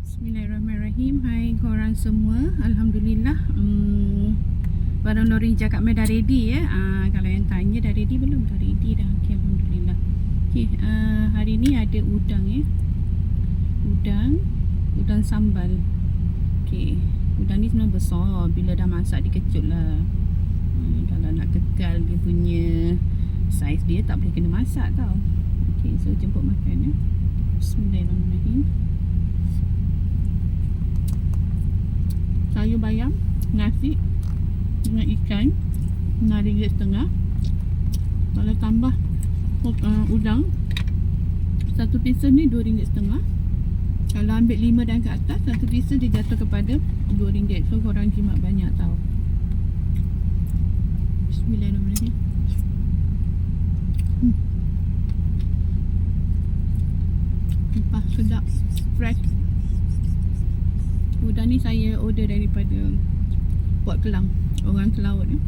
Bismillahirrahmanirrahim. Hai korang semua. Alhamdulillah. Barang lori cakap dah ready ya. Kalau yang tanya dah ready belum? Dah ready dah. Okay, Alhamdulillah. Okay, hari ni ada udang ya. Udang sambal. Okay, udang ni sebenarnya besar. Bila dah masak dia kecut lah. Kalau nak kekal dia punya saiz dia tak boleh kena masak tau. Okay, so jemput makan ya. Bismillahirrahmanirrahim. Sayur bayam, nasi dengan ikan RM6.50. Kalau tambah udang, satu pieces ni RM2.50. Kalau ambil 5 dan ke atas, satu pieces dia jatuh kepada RM2. So korang jimat banyak tau. Bismillahirrahmanirrahim. Lepas sedap, fresh. Udang ni saya order daripada Port Kelang, orang Kelaut ni.